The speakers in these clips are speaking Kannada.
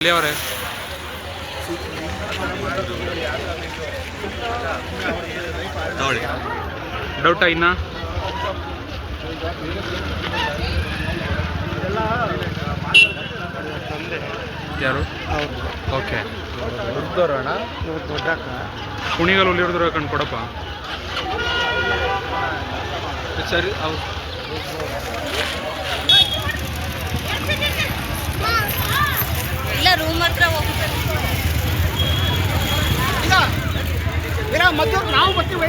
ಅವರೇ ಡೌಟಾ ಇನ್ನ ಯಾರು ಓಕೆ ಹುಡ್ದೋರಣ ದೊಡ್ಡಕ್ಕ ಕುಣಿಗಲ್ ಹುಲಿಯವ್ರದ್ರ ಕಣ್ ಕೊಡಪ್ಪ ಸರಿ ಹೌದು ಇಲ್ಲ ರೂಮ್ ಹತ್ರ ಹೋಗ್ತಾರೆ ನಾವು ಬರ್ತೀವಿ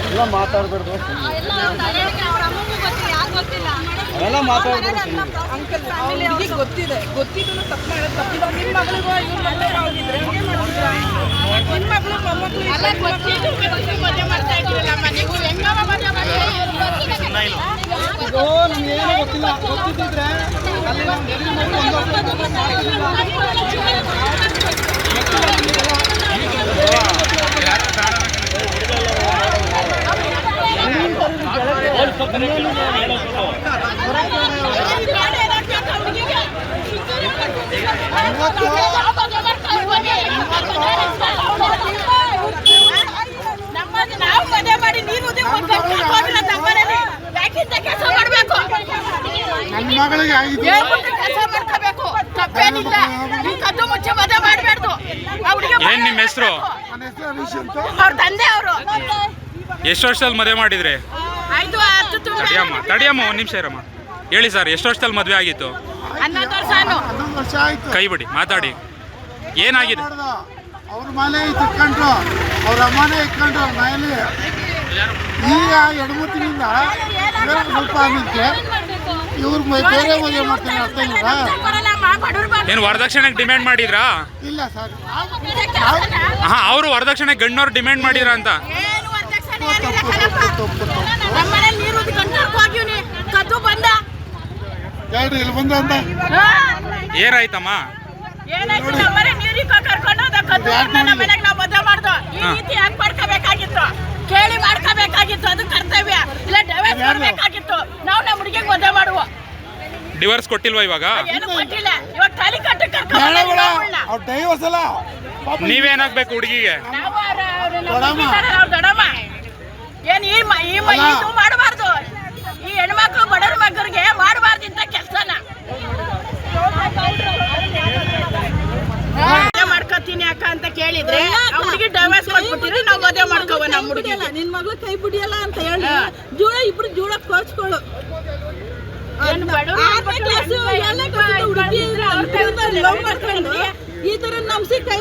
ಎಲ್ಲ ಮಾತಾಡ್ಬಾರ್ದು ಅವೆಲ್ಲ ಮಾತಾಡ್ಬಾರ್ದು ಅಂಕಲ್ ಗೊತ್ತಿದೆ ಗೊತ್ತಿದ್ದು ತಪ್ಪು ಮಾಡೋದು ತಪ್ಪಿಲ್ಲ ನಿಮ್ಮ ಮಗಳಿಗೂ ಇವ್ರ ಮನೆಯವ್ರು ಆಗಿದ್ರೆ ನಿಮ್ಮ ಮಗಳು ಮೊಮ್ಮಕ್ಕಳು ಎಲ್ಲ ಗೊತ್ತಿದ್ದು ಮದುವೆ ಮಾಡ್ತಾ ಇದ್ದೀರಲ್ಲ ಮನೆಗೂ ಹೆಂಗವ ಮದುವೆ ಇದು ನಮ್ಗೇನು ಗೊತ್ತಿಲ್ಲ ಗೊತ್ತಿದ್ದಿದ್ರೆ ಅಲ್ಲಿ ನಾವು ಎಲ್ಲಿ ನಾವು ಮದುವೆ ಮಾಡಿ ನೀರು ಕೆಲಸ ಮಾಡಬೇಕು ನನ್ನ ಮಗಳಿಗೆ ಆಗಿದೆ ಕೆಲಸ ಮಾಡ್ಕೋಬೇಕು ತಪ್ಪೇನಿಲ್ಲ ಈ ಕದ್ದು ಮುಚ್ಚೆ ಮದುವೆ ಮಾಡಬಾರ್ದು ಏನ್ ನಿಮ್ಮ ಹೆಸರು ನನ್ನ ಹೆಸರು ಹರೀಶ್ ಅಂತ ಅವ್ರ ತಂದೆ ಅವರು ಎಷ್ಟು ವರ್ಷದಲ್ಲಿ ಮದುವೆ ಮಾಡಿದ್ರಿ ಆಯ್ತು 10 ತಡಿಯಮ್ಮ ಒಂದ್ ನಿಮಿಷ ಇರಮ್ಮ ಹೇಳಿ ಸರ್ ಎಷ್ಟು ವರ್ಷದಲ್ಲಿ ಮದುವೆ ಆಗಿತ್ತು 11 ವರ್ಷ 11 ವರ್ಷ ಆಯ್ತು ಕೈ ಬಿಡಿ ಮಾತಾಡಿ ಏನಾಗಿದೆ ಅವ್ರ ಮನೆ ಇಟ್ಕೊಂಡ್ರು ಅವ್ರ ಅಮ್ಮನೇ ಇಟ್ಕೊಂಡ್ರು ಅವ್ರ ಮನೇಲಿ ಈಗ ಎಡಮುತ್ತಿನಿಂದ ಸ್ವಲ್ಪ ಆಗುತ್ತೆ ಇವ್ರ ಬೇರೆ ಮದುವೆ ಮಾಡ್ತಾರೆ ಅರ್ಥ ಇಲ್ವಾ ಏನು ವರದಕ್ಷಿಣೆಗೆ ಡಿಮ್ಯಾಂಡ್ ಮಾಡಿದ್ರಾ ಇಲ್ಲ ಸರ್ ಹಾ ಅವರು ವರದಕ್ಷಿಣೆ ಗಣ್ಣವ್ರು ಡಿಮ್ಯಾಂಡ್ ಮಾಡಿದ್ರ ಅಂತ ನಮ್ಮನೆ ನೀರು ಹೋಗಿವ್ನಿ ಕದ್ದು ಬಂದ ಹೇಳ್ರಿ ಇಲ್ಲಿ ಬಂದ ಅಂತ ಏನಾಯ್ತಮ್ಮ ಏನಾಯ್ತು ನಮ್ಮನೆ ನೀರಿಗೆ ಕರ್ಕೊಂಡು ಹೋದ ಕದ್ದು ನಮ್ಮ ಮನೆಗೆ ನಾವು ಮದುವೆ ಮಾಡ್ದು ಈ ರೀತಿ ಯಾಕೆ ಮಾಡ್ಕೋಬೇಕಾಗಿತ್ತು ಕೇಳಿ ಮಾಡ್ಕೋಬೇಕಾಗಿತ್ತು ಅದು ಕರ್ತವ್ಯ ಇಲ್ಲ ಡಿವೋರ್ಸ್ ಕೊಡ್ಬೇಕಾಗಿತ್ತು ನಾವು ನಮ್ಮ ಹುಡುಗಿಗೆ ಮದುವೆ ಮಾಡುವ ಡಿವೋರ್ಸ್ ಕೊಟ್ಟಿಲ್ವಾ ಇವಾಗ ಏನು ಕೊಟ್ಟಿಲ್ಲ ಇವಾಗ ತಾಲಿ ಕಟ್ಟಿ ಕರ್ಕೊಂಡು ಅವ್ರ ಡೈವರ್ಸ್ ಅಲ್ಲ ನೀವೇನಾಗ್ಬೇಕು ಹುಡುಗಿಗೆ ನಾವು ಅವ್ರ ದೊಡ್ಡಮ್ಮ ಏನ್ ಇದು ಮಾಡಬಾರ್ದು ಈ ಹೆಣ್ಮಕ್ಳು ಬಡವ್ರ ಮಕ್ಕಳಿಗೆ ಮಾಡಬಾರ್ದು ಇಂಥ ಕೆಲಸನ ಮಾಡ್ಕೋತೀನಿ ಅಕ್ಕ ಅಂತ ಕೇಳಿದ್ರೆ ಹುಡುಗಿ ಡೈವರ್ಸ್ ಕೊಟ್ಬಿಟ್ಟಿದ್ರೆ ನಾವು ಮದುವೆ ಮಾಡ್ಕೋವ ನಮ್ಮ ಹುಡುಗಿ ನಿನ್ ಮಗಳು ಕೈ ಬಿಡಿಯಲ್ಲ ಅಂತ ಹೇಳಿ ಜೂಳ ಇಬ್ರು ಜೂಳ ಕೋರ್ಸ್ಕೊಳ್ಳು ಈ ತರ ನಮ್ಸಿ ಕೈ